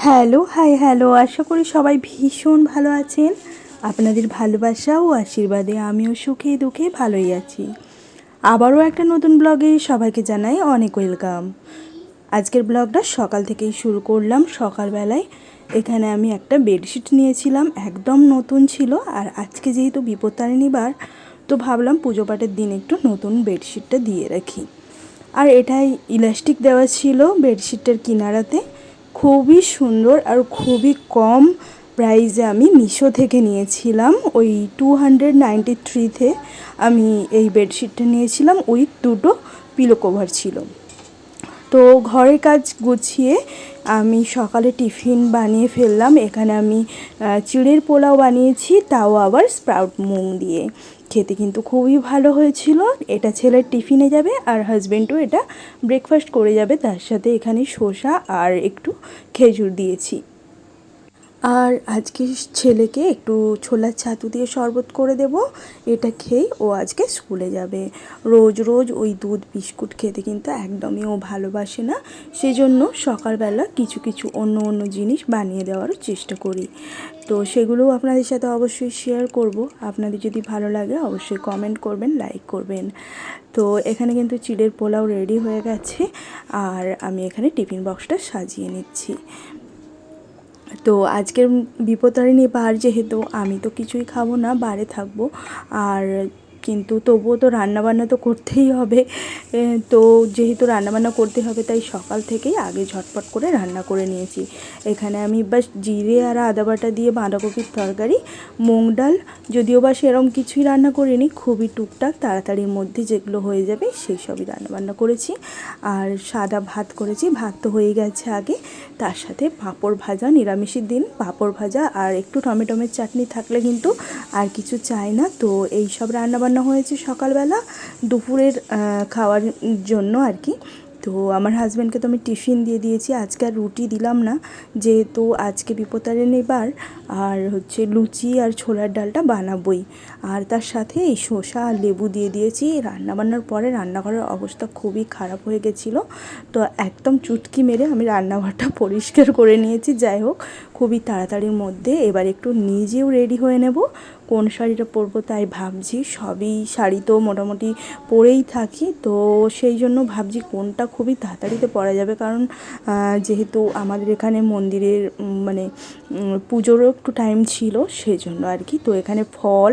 Hello, high, hello. আশা করি সবাই ভীষণ ভালো আছেন। আপনাদের ভালোবাসা ও আশীর্বাদে আমিও সুখে দুঃখে ভালোই আছি। আবারও একটা নতুন ব্লগে সবাইকে জানাই অনেক ওয়েলকাম। আজকের ব্লগটা সকাল থেকেই শুরু করলাম। সকালবেলায় এখানে আমি একটা বেডশিট নিয়েছিলাম, একদম নতুন ছিল। আর আজকে যেহেতু বিপত্তারিণী বার, তো ভাবলাম পুজো পাঠের দিন একটু নতুন বেডশিটটা দিয়ে রাখি। আর এটাই ইলাস্টিক দেওয়া ছিল বেডশিটটার কিনারাতে। খুবই সুন্দর আর খুবই কম প্রাইসে আমি মিশো থেকে নিয়েছিলাম। ওই 293-তে আমি এই বেডশিটটা নিয়েছিলাম, উইথ দুটো পিলো কভার ছিল। তো ঘরের কাজ গুছিয়ে আমি সকালে টিফিন বানিয়ে ফেললাম। এখানে আমি চিড়ের পোলাও বানিয়েছি, তাও আবার স্প্রাউট মুগ দিয়ে। খেতে কিন্তু খুবই ভালো হয়েছিল। এটা ছেলের টিফিনে যাবে আর হাজব্যান্ডও এটা ব্রেকফাস্ট করে যাবে। তার সাথে এখানে শসা আর একটু খেজুর দিয়েছি। আর আজকে ছেলেকে একটু ছোলার ছাতু দিয়ে শরবত করে দেব। এটা খেয়েই ও আজকে স্কুলে যাবে। রোজ রোজ ওই দুধ বিস্কুট খেতে কিন্তু একদমই ও ভালোবাসে না। সেই জন্য সকালবেলা কিছু কিছু অন্য অন্য জিনিস বানিয়ে দেওয়ারও চেষ্টা করি। তো সেগুলোও আপনাদের সাথে অবশ্যই শেয়ার করব। আপনাদের যদি ভালো লাগে অবশ্যই কমেন্ট করবেন, লাইক করবেন। তো এখানে কিন্তু চিড়ের পোলাও রেডি হয়ে গেছে। আর আমি এখানে টিফিন বক্সটা সাজিয়ে নিচ্ছি। তো আজকের বিপত্তারিণী বার যেহেতু, আমি তো কিছুই খাবো না, বারে থাকবো। আর কিন্তু তবুও তো রান্নাবান্না তো করতেই হবে। তো যেহেতু রান্নাবান্না করতে হবে, তাই সকাল থেকেই আগে ঝটপট করে রান্না করে নিয়েছি। এখানে আমি বাস জিরে আর আদা বাটা দিয়ে বাঁধাকপির তরকারি, মুগ ডাল, যদিও বা সেরকম কিছুই রান্না করিনি, খুবই টুকটাক তাড়াতাড়ির মধ্যে যেগুলো হয়ে যাবে সেই সবই রান্নাবান্না করেছি। আর সাদা ভাত করেছি, ভাত তো হয়ে গেছে আগে। তার সাথে পাঁপড় ভাজা, নিরামিষের দিন পাঁপড় ভাজা আর একটু টমেটোমের চাটনি থাকলে কিন্তু আর কিছু চাই না। তো এই সব রান্নাবান্না হয়েছে সকালবেলা দুপুরের খাওয়ার জন্য আর কি। তো আমার হাজব্যান্ডকে তো আমি টিফিন দিয়ে দিয়েছি। আজকে আর রুটি দিলাম না, যেহেতু আজকে বিপত্তারিণী বার। আর হচ্ছে লুচি আর ছোলার ডালটা বানাবোই। আর তার সাথে এই শসা আর লেবু দিয়ে দিয়েছি। রান্নাবান্নার পরে রান্নাঘরের অবস্থা খুবই খারাপ হয়ে গেছিলো। তো একদম চুটকি মেরে আমি রান্নাঘরটা পরিষ্কার করে নিয়েছি। যাই হোক, খুবই তাড়াতাড়ির মধ্যে এবার একটু নিজেও রেডি হয়ে নেব। কোন শাড়িটা পরবো তাই ভাবছি। সবই শাড়ি তো মোটামুটি পরেই থাকি, তো সেই জন্য ভাবছি কোনটা খুবই তাড়াতাড়িতে পরা যাবে। কারণ যেহেতু আমাদের এখানে মন্দিরের মানে পুজোরও একটু টাইম ছিল, সেই জন্য আর কি। তো এখানে ফল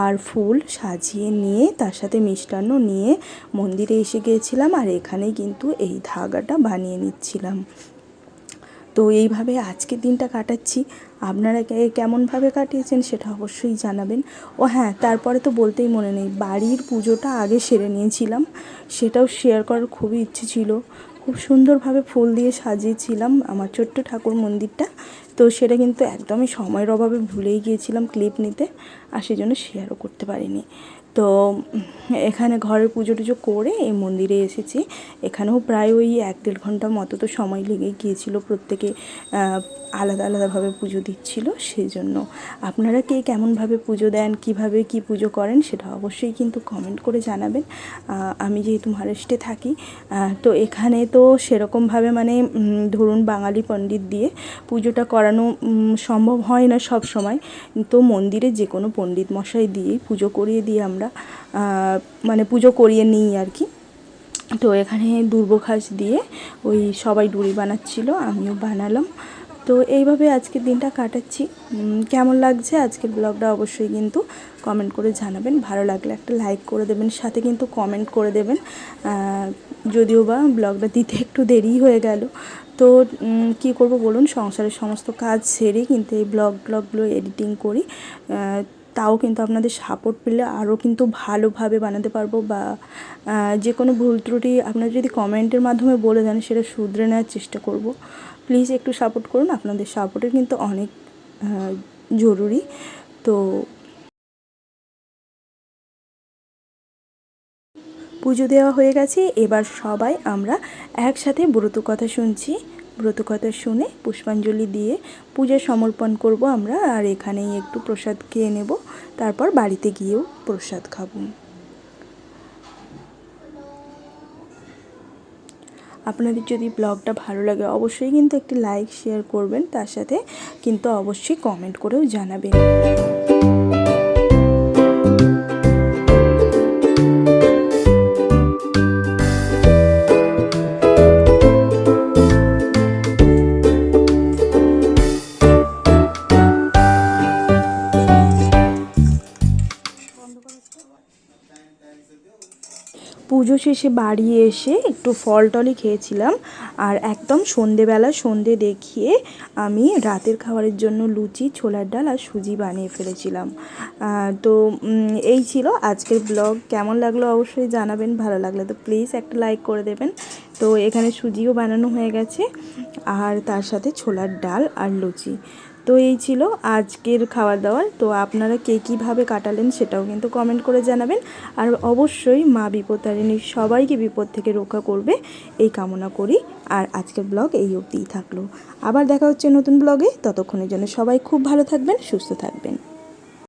আর ফুল সাজিয়ে নিয়ে তার সাথে মিষ্টান্ন নিয়ে মন্দিরে এসে গিয়েছিলাম। আর এখানেই কিন্তু এই ধাগাটা বানিয়ে নিচ্ছিলাম। তো এইভাবে আজকের দিনটা কাটাচ্ছি। আপনারা কেমনভাবে কাটিয়েছেন সেটা অবশ্যই জানাবেন। ও হ্যাঁ, তারপরে তো বলতেই মনে নেই, বাড়ির পুজোটা আগে সেরে নিয়েছিলাম, সেটাও শেয়ার করার খুবই ইচ্ছে ছিল। খুব সুন্দরভাবে ফুল দিয়ে সাজিয়েছিলাম আমার ছোট্ট ঠাকুর মন্দিরটা। তো সেটা কিন্তু একদমই সময়ের অভাবে ভুলেই গিয়েছিলাম ক্লিপ নিতে, আর সেজন্য শেয়ারও করতে পারিনি। তো এখানে ঘরের পুজো টুজো করে এই মন্দিরে এসেছি। এখানেও প্রায় ওই 1-1.5 ঘন্টার মতো তো সময় লেগেই গিয়েছিল। প্রত্যেকে আলাদা আলাদাভাবে পুজো দিচ্ছিলো, সেই জন্য। আপনারা কে কেমনভাবে পুজো দেন, কিভাবে কি পুজো করেন সেটা অবশ্যই কিন্তু কমেন্ট করে জানাবেন। আমি যেহেতু মহারাষ্ট্রে থাকি, তো এখানে তো সেরকমভাবে মানে ধরুন বাঙালি পণ্ডিত দিয়ে পুজোটা করানো সম্ভব হয় না সব সময়। তো মন্দিরে যে কোনো পণ্ডিত মশাই দিয়েই পুজো করিয়ে দিয়ে আমরা মানে পুজো করিয়ে নিই আর কি। তো এখানে দুর্বাঘাস দিয়ে ওই সবাই ডুরি বানাচ্ছিল, আমিও বানালাম। তো এইভাবে আজকের দিনটা কাটাচ্ছি। কেমন লাগছে আজকের ব্লগটা অবশ্যই কিন্তু কমেন্ট করে জানাবেন। ভালো লাগলে একটা লাইক করে দেবেন, সাথে কিন্তু কমেন্ট করে দেবেন। যদিও বা ব্লগটা দিতে একটু দেরি হয়ে গেল। তো কী করব বলুন, সংসারের সমস্ত কাজ সেরে কিন্তু এই ব্লগগুলো এডিটিং করি। তাও কিন্তু আপনাদের সাপোর্ট পেলে আরও কিন্তু ভালোভাবে বানাতে পারবো। বা যে কোনো ভুল ত্রুটি আপনারা যদি কমেন্টের মাধ্যমে বলে দেন, সেটা শুধরে নেওয়ার চেষ্টা করব। প্লিজ একটু সাপোর্ট করুন, আপনাদের সাপোর্টের কিন্তু অনেক জরুরি। তো পুজো দেওয়া হয়ে গেছে, এবার সবাই আমরা একসাথে ব্রতকথা শুনছি। ব্রতকথা শুনে পুষ্পাঞ্জলি দিয়ে পূজা সমর্পণ করব আমরা। আর এখানেই একটু প্রসাদ খেয়ে নেব, তারপর বাড়িতে গিয়েও প্রসাদ খাবো। আপনাদের যদি ব্লগটা ভালো লাগে অবশ্যই কিন্তু একটি লাইক শেয়ার করবেন, তার সাথে কিন্তু অবশ্যই কমেন্ট করেও জানাবেন। পুজো শেষে বাড়ি এসে একটু ফল টলই খেয়েছিলাম, আর একদম সন্ধেবেলা সন্ধে দেখিয়ে আমি রাতের খাবারের জন্য লুচি, ছোলার ডাল আর সুজি বানিয়ে ফেলেছিলাম। তো এই ছিল আজকের ব্লগ। কেমন লাগলো অবশ্যই জানাবেন, ভালো লাগলে তো প্লিজ একটা লাইক করে দেবেন। তো এখানে সুজিও বানানো হয়ে গেছে আর তার সাথে ছোলার ডাল আর লুচি। তো এই ছিল আজকের খাওয়া দাওয়ার। তো আপনারা কে কীভাবে কাটালেন সেটাও কিন্তু কমেন্ট করে জানাবেন। আর অবশ্যই মা বিপত্তারিণী সবাইকে বিপদ থেকে রক্ষা করবে এই কামনা করি। আর আজকের ব্লগ এই অবধিই থাকলো। আবার দেখা হচ্ছে নতুন ব্লগে। ততক্ষণের জন্য সবাই খুব ভালো থাকবেন, সুস্থ থাকবেন।